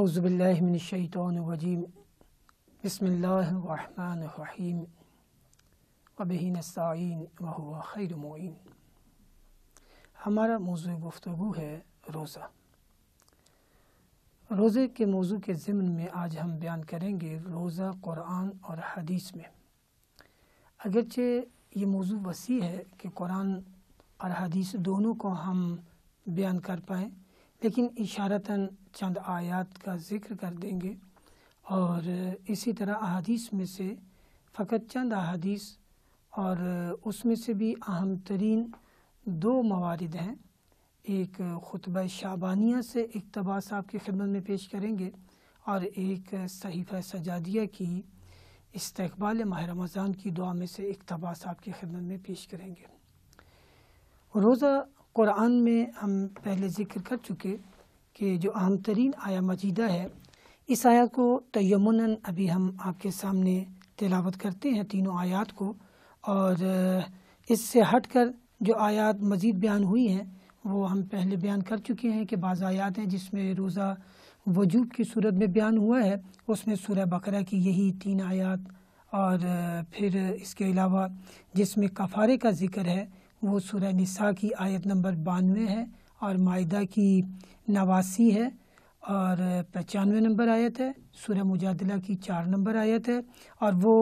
اعوذ باللہ من الشیطان الرجیم بسم اللہ الرحمن الرحیم وبہ نستعین وہو خیر معین۔ ہمارا موضوع گفتگو ہے روزہ۔ روزے کے موضوع کے ضمن میں آج ہم بیان کریں گے روزہ قرآن اور حدیث میں۔ اگرچہ یہ موضوع وسیع ہے کہ قرآن اور حدیث دونوں کو ہم بیان کر پائیں، لیکن اشارتاً چند آیات کا ذکر کر دیں گے، اور اسی طرح احادیث میں سے فقط چند احادیث اور اس میں سے بھی اہم ترین دو موارد ہیں۔ ایک خطبہ شعبانیہ سے اقتباس آپ کی خدمت میں پیش کریں گے، اور ایک صحیفہ سجادیہ کی استقبال ماہ رمضان کی دعا میں سے اقتباس آپ کی خدمت میں پیش کریں گے۔ روزہ قرآن میں ہم پہلے ذکر کر چکے کہ جو اہم ترین آیہ مجیدہ ہے، اس آیت کو تیمناً ابھی ہم آپ کے سامنے تلاوت کرتے ہیں تینوں آیات کو، اور اس سے ہٹ کر جو آیات مزید بیان ہوئی ہیں وہ ہم پہلے بیان کر چکے ہیں کہ بعض آیات ہیں جس میں روزہ وجوب کی صورت میں بیان ہوا ہے، اس میں سورہ بقرہ کی یہی 3 آیات، اور پھر اس کے علاوہ جس میں کفارے کا ذکر ہے وہ سورہ نساء کی آیت نمبر 92 ہے، اور مائدہ کی 89 ہے، اور 95 نمبر آیت ہے، سورہ مجادلہ کی 4 نمبر آیت ہے، اور وہ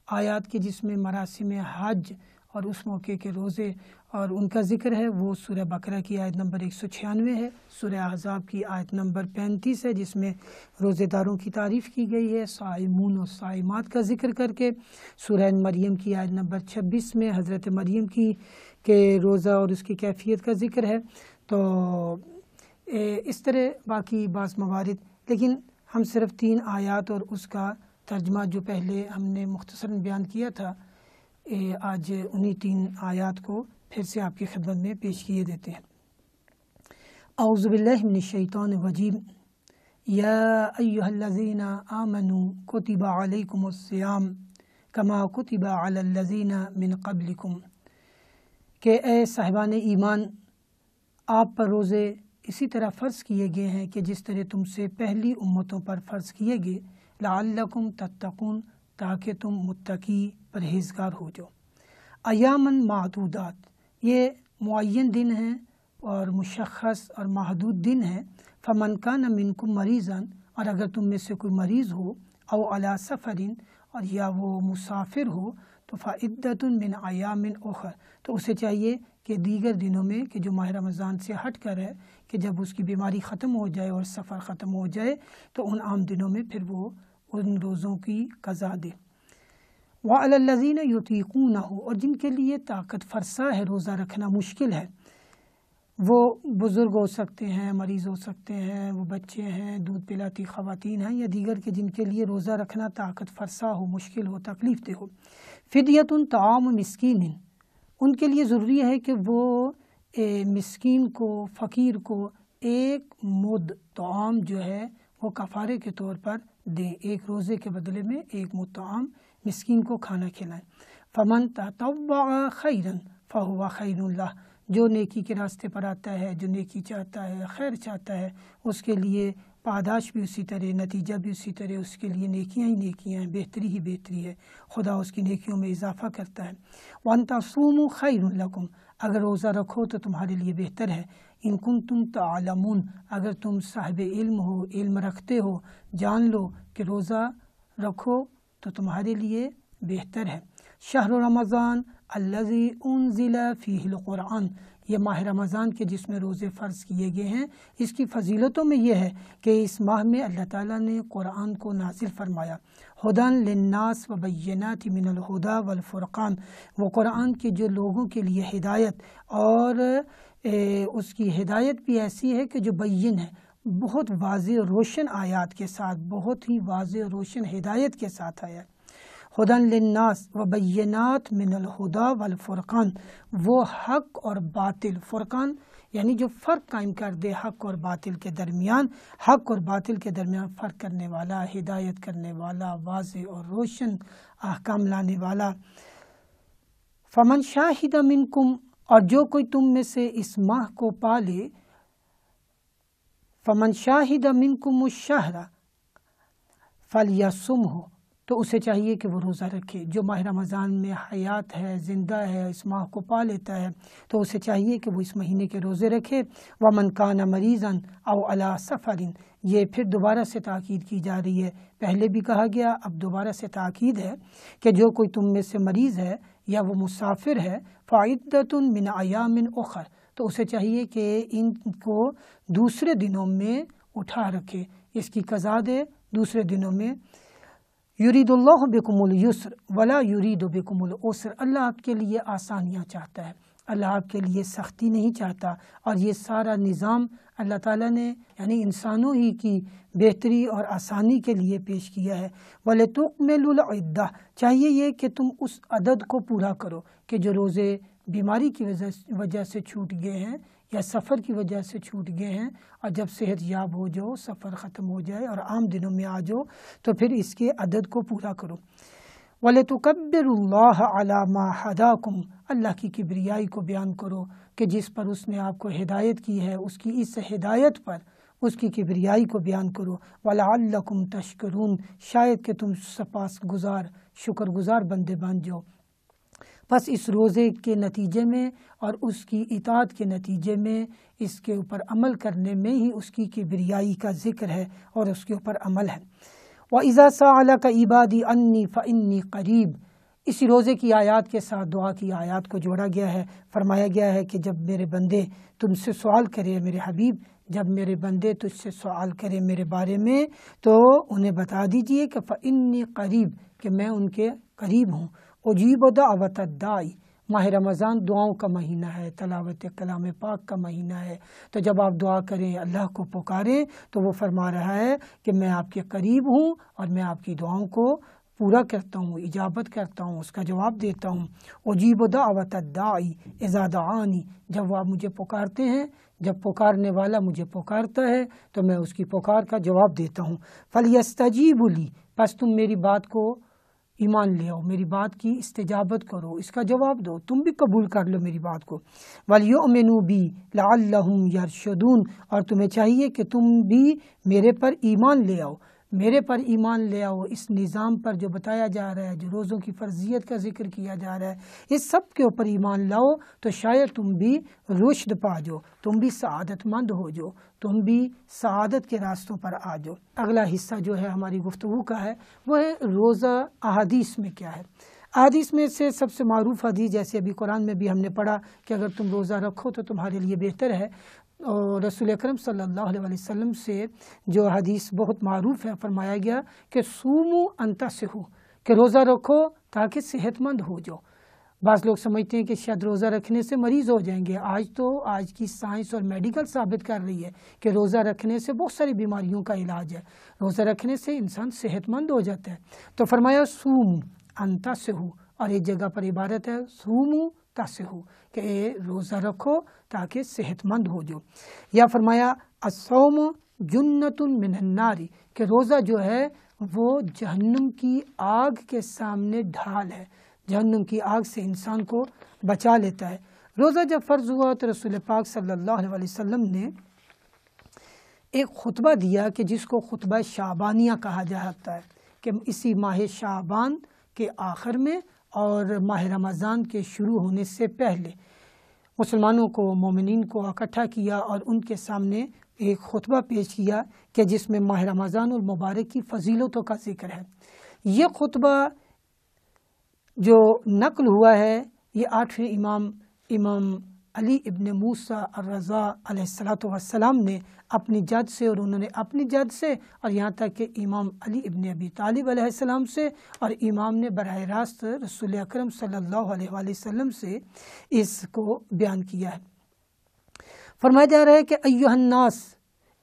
آیات کے جس میں مراسم حج اور اس موقع کے روزے اور ان کا ذکر ہے وہ سورہ بقرہ کی آیت نمبر 196 ہے، سورہ احزاب کی آیت نمبر 35 ہے جس میں روزے داروں کی تعریف کی گئی ہے، صائمون اور صائمات کا ذکر کر کے، سورہ مریم کی آیت نمبر 26 میں حضرت مریم کی کہ روزہ اور اس کی کیفیت کا ذکر ہے۔ تو اس طرح باقی بعض موارد، لیکن ہم صرف 3 آیات اور اس کا ترجمہ جو پہلے ہم نے مختصراً بیان کیا تھا، آج انہی 3 آیات کو پھر سے آپ کی خدمت میں پیش کیے دیتے ہیں۔ اعوذ باللہ من الشیطان الرجیم، یا ایہا الذین آمنوا کتب علیکم الصیام کما کتب علی الذین من قبلکم، کہ اے صاحبان ایمان، آپ پر روزے اسی طرح فرض کیے گئے ہیں کہ جس طرح تم سے پہلی امتوں پر فرض کیے گئے، لعلکم تتقون، تاکہ تم متقی پرہیزگار ہو جاؤ۔ ایاماً معدودات، یہ معین دن ہیں اور مشخص اور محدود دن ہیں۔ فمن کان منکم مریضا، اور اگر تم میں سے کوئی مریض ہو، او علی سفر، اور یا وہ مسافر ہو، تو فعدۃ من ایام اخر، تو اسے چاہیے کہ دیگر دنوں میں کہ جو ماہ رمضان سے ہٹ کر ہے، کہ جب اس کی بیماری ختم ہو جائے اور سفر ختم ہو جائے تو ان عام دنوں میں پھر وہ ان روزوں کی قضا دے۔ وعلی الذین یطیقونہ، اور جن کے لیے طاقت فرسا ہے، روزہ رکھنا مشکل ہے، وہ بزرگ ہو سکتے ہیں، مریض ہو سکتے ہیں، وہ بچے ہیں، دودھ پلاتی خواتین ہیں، یا دیگر کے جن کے لیے روزہ رکھنا طاقت فرسا ہو، مشکل ہو، تکلیف دہ ہو۔ فدیۃ طعام مسکین، ان کے لیے ضروری ہے کہ وہ مسکین کو، فقیر کو 1 مد طعام جو ہے وہ کفارے کے طور پر دیں، ایک روزے کے بدلے میں 1 مد طعام مسکین کو کھانا کھلائیں۔ فمن تطوع خیرا فہو خیر لہ، جو نیکی کے راستے پر آتا ہے، جو نیکی چاہتا ہے، خیر چاہتا ہے، اس کے لیے پاداش بھی اسی طرح، نتیجہ بھی اسی طرح، اس کے لیے نیکیاں ہی نیکیاں ہیں، بہتری ہی بہتری ہے، خدا اس کی نیکیوں میں اضافہ کرتا ہے۔ وَأَن تَصُومُوا خَيْرٌ لَكُمْ، اگر روزہ رکھو تو تمہارے لیے بہتر ہے۔ ان کنتم تعلمون، اگر تم صاحب علم ہو، علم رکھتے ہو، جان لو کہ روزہ رکھو تو تمہارے لیے بہتر ہے۔ شہر رمضان الذی انزل فیہ القرآن، یہ ماہ رمضان کے جس میں روزے فرض کیے گئے ہیں، اس کی فضیلتوں میں یہ ہے کہ اس ماہ میں اللہ تعالیٰ نے قرآن کو نازل فرمایا۔ ہدی للناس وبینات من الہدی والفرقان، وہ قرآن کے جو لوگوں کے لیے ہدایت، اور اس کی ہدایت بھی ایسی ہے کہ جو بین ہے، بہت واضح روشن آیات کے ساتھ، بہت ہی واضح روشن ہدایت کے ساتھ آیا ہے۔ ہدی للناس وبینات من الہدی والفرقان، وہ حق اور باطل، فرقان یعنی جو فرق قائم کر دے حق اور باطل کے درمیان، حق اور باطل کے درمیان فرق کرنے والا، ہدایت کرنے والا، واضح اور روشن احکام لانے والا۔ فمن شاہد منکم، اور جو کوئی تم میں سے اس ماہ کو پالے، فمن شاہد منکم الشہر فلیصمہ، تو اسے چاہیے کہ وہ روزہ رکھے۔ جو ماہ رمضان میں حیات ہے، زندہ ہے، اس ماہ کو پا لیتا ہے، تو اسے چاہیے کہ وہ اس مہینے کے روزے رکھے۔ ومن کان مریضا او علی سفر، یہ پھر دوبارہ سے تاکید کی جا رہی ہے، پہلے بھی کہا گیا، اب دوبارہ سے تاکید ہے کہ جو کوئی تم میں سے مریض ہے یا وہ مسافر ہے، فعدۃ من ایام اخر، تو اسے چاہیے کہ ان کو دوسرے دنوں میں اٹھا رکھے، اس کی قضا دے دوسرے دنوں میں۔ یرید اللہ بکم الیسر ولا یرید بکم العسر، اللہ آپ کے لیے آسانیاں چاہتا ہے، اللہ آپ کے لیے سختی نہیں چاہتا، اور یہ سارا نظام اللہ تعالیٰ نے یعنی انسانوں ہی کی بہتری اور آسانی کے لیے پیش کیا ہے۔ وَلِتُكْمِلُوا الْعِدَّةَ، چاہیے یہ کہ تم اس عدد کو پورا کرو کہ جو روزے بیماری کی وجہ سے چھوٹ گئے ہیں یا سفر کی وجہ سے چھوٹ گئے ہیں، اور جب صحت یاب ہو جاؤ، سفر ختم ہو جائے اور عام دنوں میں آ جاؤ، تو پھر اس کے عدد کو پورا کرو۔ وَلِتُكَبِّرُوا اللَّهَ عَلَى مَا هَدَاكُمْ، اللہ کی کبریائی کو بیان کرو کہ جس پر اس نے آپ کو ہدایت کی ہے، اس کی اس ہدایت پر اس کی کبریائی کو بیان کرو۔ وَلَعَلَّكُمْ تَشْكُرُونَ، شاید کہ تم سپاس گزار شکر گزار بندے بن جاؤ۔ بس اس روزے کے نتیجے میں اور اس کی اطاعت کے نتیجے میں، اس کے اوپر عمل کرنے میں ہی اس کی کبریائی کا ذکر ہے اور اس کے اوپر عمل ہے۔ وَإِذَا سَأَلَكَ عِبَادِي عَنِّي فَإِنِّي قَرِيبٌ، اسی روزے کی آیات کے ساتھ دعا کی آیات کو جوڑا گیا ہے۔ فرمایا گیا ہے کہ جب میرے بندے تم سے سوال کرے میرے حبیب، جب میرے بندے تجھ سے سوال کرے میرے بارے میں، تو انہیں بتا دیجئے کہ فَإِنِّي قَرِيب، کہ میں ان کے قریب ہوں۔ اجیب دعوت الداعی، ماہ رمضان دعاؤں کا مہینہ ہے، تلاوت کلام پاک کا مہینہ ہے، تو جب آپ دعا کریں، اللہ کو پکاریں، تو وہ فرما رہا ہے کہ میں آپ کے قریب ہوں اور میں آپ کی دعاؤں کو پورا کرتا ہوں، اجابت کرتا ہوں، اس کا جواب دیتا ہوں۔ اجیب دعوت الداعی اذا دعانی، جب وہ آپ مجھے پکارتے ہیں، جب پکارنے والا مجھے پکارتا ہے تو میں اس کی پکار کا جواب دیتا ہوں۔ فلیستجیبوا لی، پس تم میری بات کو ایمان لے آؤ، میری بات کی استجابت کرو، اس کا جواب دو، تم بھی قبول کر لو میری بات کو۔ وَلْيُؤْمِنُوا بِي لَعَلَّهُمْ يَرْشُدُونَ، اور تمہیں چاہیے کہ تم بھی میرے پر ایمان لے آؤ، میرے پر ایمان لے آؤ، اس نظام پر جو بتایا جا رہا ہے، جو روزوں کی فرضیت کا ذکر کیا جا رہا ہے، اس سب کے اوپر ایمان لاؤ، تو شاید تم بھی رشد پا جاؤ، تم بھی سعادت مند ہو جاؤ، تم بھی سعادت کے راستوں پر آ جاؤ۔ اگلا حصہ جو ہے ہماری گفتگو کا ہے وہ ہے روزہ احادیث میں کیا ہے۔ احادیث میں سے سب سے معروف حدیث، جیسے ابھی قرآن میں بھی ہم نے پڑھا کہ اگر تم روزہ رکھو تو تمہارے لیے بہتر ہے، اور رسول اکرم صلی اللہ علیہ وسلم سے جو حدیث بہت معروف ہے، فرمایا گیا کہ سومو انتصحو، کہ روزہ رکھو تاکہ صحت مند ہو جاؤ۔ بعض لوگ سمجھتے ہیں کہ شاید روزہ رکھنے سے مریض ہو جائیں گے۔ آج کی سائنس اور میڈیکل ثابت کر رہی ہے کہ روزہ رکھنے سے بہت ساری بیماریوں کا علاج ہے، روزہ رکھنے سے انسان صحت مند ہو جاتا ہے۔ تو فرمایا سومو انتصحو، اور ایک جگہ پر عبارت ہے سومو تصحو، کہ روزہ رکھو تاکہ صحت مند ہو جاؤ۔ یا فرمایا الصوم جنۃ من النار، کہ روزہ جو ہے وہ جہنم کی آگ کے سامنے ڈھال ہے، جہنم کی آگ سے انسان کو بچا لیتا ہے۔ روزہ جب فرض ہوا تو رسول پاک صلی اللہ علیہ وسلم نے ایک خطبہ دیا کہ جس کو خطبہ شعبانیہ کہا جاتا ہے، کہ اسی ماہ شعبان کے آخر میں اور ماہ رمضان کے شروع ہونے سے پہلے مسلمانوں کو، مومنین کو اکٹھا کیا اور ان کے سامنے ایک خطبہ پیش کیا کہ جس میں ماہ رمضان المبارک کی فضیلتوں کا ذکر ہے۔ یہ خطبہ جو نقل ہوا ہے، یہ 8ویں امام علی ابن موسیٰ الرضا علیہ السلام نے اپنی جد سے، اور انہوں نے اپنی جد سے، اور یہاں تک کہ امام علی ابن ابی طالب علیہ السلام سے، اور امام نے براہ راست رسول اکرم صلی اللہ علیہ وآلہ وسلم سے اس کو بیان کیا ہے۔ فرمایا جا رہا ہے کہ ایھا الناس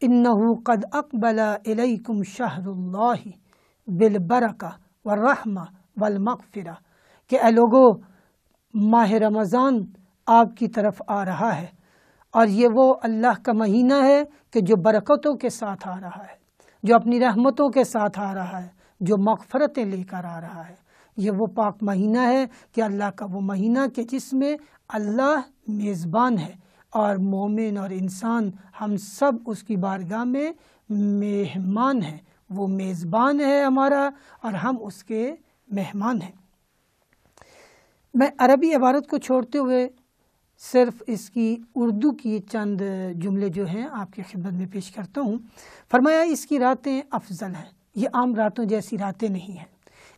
انہ قد اقبل الیکم شہر اللہ بالبرکہ والرحمہ والمغفرہ، کہ اے لوگو، ماہ رمضان آپ کی طرف آ رہا ہے، اور یہ وہ اللہ کا مہینہ ہے کہ جو برکتوں کے ساتھ آ رہا ہے، جو اپنی رحمتوں کے ساتھ آ رہا ہے، جو مغفرتیں لے کر آ رہا ہے۔ یہ وہ پاک مہینہ ہے کہ اللہ کا وہ مہینہ کہ جس میں اللہ میزبان ہے، اور مومن اور انسان ہم سب اس کی بارگاہ میں مہمان ہیں، وہ میزبان ہے ہمارا اور ہم اس کے مہمان ہیں۔ میں عربی عبارت کو چھوڑتے ہوئے صرف اس کی اردو کی چند جملے جو ہیں آپ کی خدمت میں پیش کرتا ہوں۔ فرمایا اس کی راتیں افضل ہیں، یہ عام راتوں جیسی راتیں نہیں ہیں،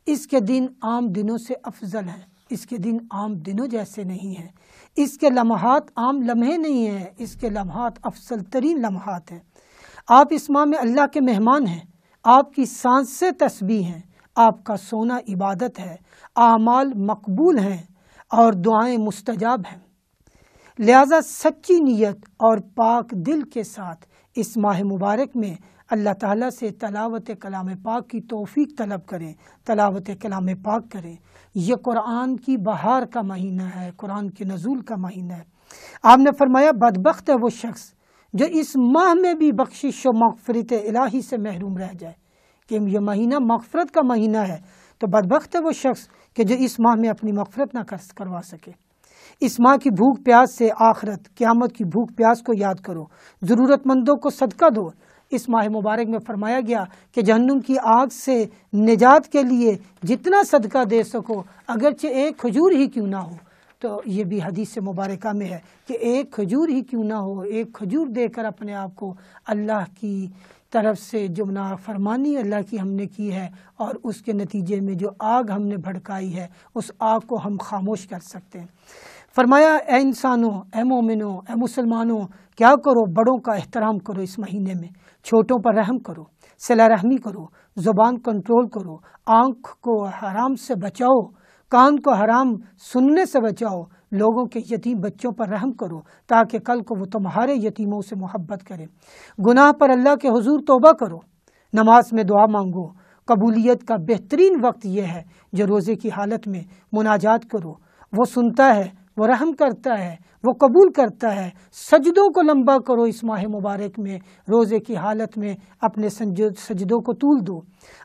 اس کے دن عام دنوں سے افضل ہیں، اس کے دن عام دنوں جیسے نہیں ہیں، اس کے لمحات عام لمحے نہیں ہیں، اس کے لمحات افضل ترین لمحات ہیں۔ آپ اس ماہ میں اللہ کے مہمان ہیں، آپ کی سانسیں تسبیح ہیں، آپ کا سونا عبادت ہے، اعمال مقبول ہیں اور دعائیں مستجاب ہیں۔ لہذا سچی نیت اور پاک دل کے ساتھ اس ماہ مبارک میں اللہ تعالیٰ سے تلاوت کلام پاک کی توفیق طلب کریں، تلاوت کلام پاک کریں۔ یہ قرآن کی بہار کا مہینہ ہے، قرآن کے نزول کا مہینہ ہے۔ آپ نے فرمایا بدبخت ہے وہ شخص جو اس ماہ میں بھی بخشش و مغفرت الہی سے محروم رہ جائے، کہ یہ مہینہ مغفرت کا مہینہ ہے، تو بدبخت ہے وہ شخص کہ جو اس ماہ میں اپنی مغفرت نہ کروا سکے۔ اس ماہ کی بھوک پیاس سے آخرت قیامت کی بھوک پیاس کو یاد کرو، ضرورت مندوں کو صدقہ دو۔ اس ماہ مبارک میں فرمایا گیا کہ جہنم کی آگ سے نجات کے لیے جتنا صدقہ دے سکو، اگرچہ ایک کھجور ہی کیوں نہ ہو، تو یہ بھی حدیث مبارکہ میں ہے کہ ایک کھجور ہی کیوں نہ ہو، ایک کھجور دے کر اپنے آپ کو اللہ کی طرف سے جو نافرمانی اللہ کی ہم نے کی ہے اور اس کے نتیجے میں جو آگ ہم نے بھڑکائی ہے، اس آگ کو ہم خاموش کر سکتے ہیں۔ فرمایا اے انسانوں، اے مومنوں، اے مسلمانوں، کیا کرو؟ بڑوں کا احترام کرو اس مہینے میں، چھوٹوں پر رحم کرو، صلہ رحمی کرو، زبان کنٹرول کرو، آنکھ کو حرام سے بچاؤ، کان کو حرام سننے سے بچاؤ، لوگوں کے یتیم بچوں پر رحم کرو تاکہ کل کو وہ تمہارے یتیموں سے محبت کرے۔ گناہ پر اللہ کے حضور توبہ کرو، نماز میں دعا مانگو۔ قبولیت کا بہترین وقت یہ ہے جو روزے کی حالت میں مناجات کرو، وہ سنتا ہے، وہ رحم کرتا ہے، وہ قبول کرتا ہے۔ سجدوں کو لمبا کرو اس ماہ مبارک میں، روزے کی حالت میں اپنے سجدوں کو طول دو۔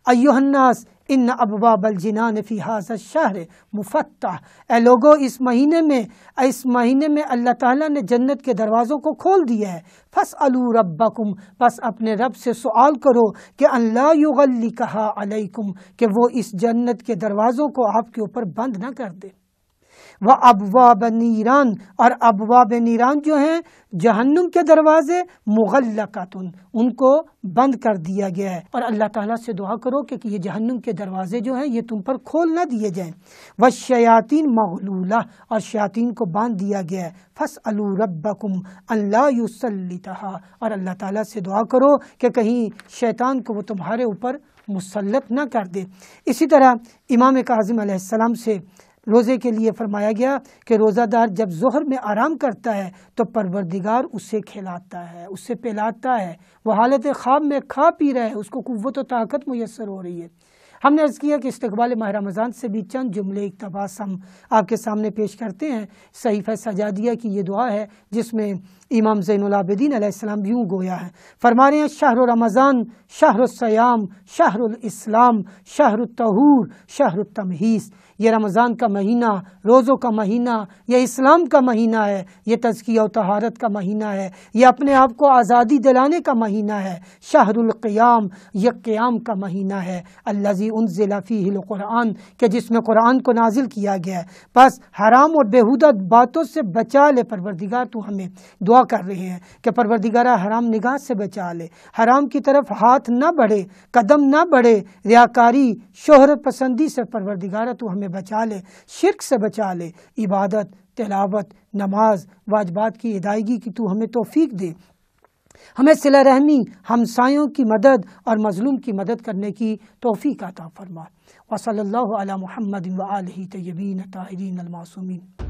ایھا الناس ان ابواب الجنان فی ھذا الشہر مفتح، اے لوگو اس مہینے میں اللہ تعالیٰ نے جنت کے دروازوں کو کھول دیا ہے۔ فاسألوا ربکم، پس اپنے رب سے سوال کرو کہ ان لا یغلقھا علیکم، کہ وہ اس جنت کے دروازوں کو آپ کے اوپر بند نہ کر دے۔ وَأَبْوَابَ النِّيرَانِ، اور ابواب نیران جو ہیں جہنم کے دروازے، مغلقۃ، ان کو بند کر دیا گیا ہے۔ اور اللہ تعالیٰ سے دعا کرو کہ یہ جہنم کے دروازے جو ہیں یہ تم پر کھول نہ دیے جائیں۔ وَالشَّيَاطِينَ مَغْلُولَةٌ، اور شیاطین کو باندھ دیا گیا ہے۔ فَاسْأَلُوا رَبَّكُمْ أَن لَا يُسَلِّطَهَا، اور اللہ تعالیٰ سے دعا کرو کہ کہیں شیطان کو وہ تمہارے اوپر مسلط نہ کر دے۔ اسی طرح امام کاظم علیہ السلام سے روزے کے لیے فرمایا گیا کہ روزہ دار جب ظہر میں آرام کرتا ہے تو پروردگار اسے کھلاتا ہے، اسے پلاتا ہے، وہ حالت خواب میں کھا پی رہا ہے، اس کو قوت و طاقت میسر ہو رہی ہے۔ ہم نے عرض کیا کہ استقبال ماہ رمضان سے بھی چند جملے اقتباس ہم آپ کے سامنے پیش کرتے ہیں۔ صحیفہ سجادیہ کی یہ دعا ہے جس میں امام زین العابدین علیہ السلام یوں گویا ہے، فرما رہے ہیں شہر رمضان شہر الصیام شہر الاسلام شہر الطہور شہر التمہیز، یہ رمضان کا مہینہ، روزوں کا مہینہ، یہ اسلام کا مہینہ ہے، یہ تزکیہ و طہارت کا مہینہ ہے، یہ اپنے آپ کو آزادی دلانے کا مہینہ ہے۔ شہر القیام، یہ قیام کا مہینہ ہے۔ الذی انزل فیہ القرآن، کہ جس میں قرآن کو نازل کیا گیا ہے۔ بس حرام اور بیہودہ باتوں سے بچا لے پروردگار، تو ہمیں دعا کر رہے ہیں کہ پروردگارہ حرام نگاہ سے بچا لے، حرام کی طرف ہاتھ نہ بڑھے، قدم نہ بڑھے، ریاکاری شہرت پسندی سے پروردگارہ تو ہمیں بچا لے، شرک سے بچا لے، عبادت، تلاوت، نماز، واجبات کی ادائیگی کی تو ہمیں توفیق دے، ہمیں صلہ رحمی، ہمسایوں کی مدد اور مظلوم کی مدد کرنے کی توفیق عطا فرما۔ وصلی اللہ علی محمد وآلہ طیبین الطاہرین المعصومین۔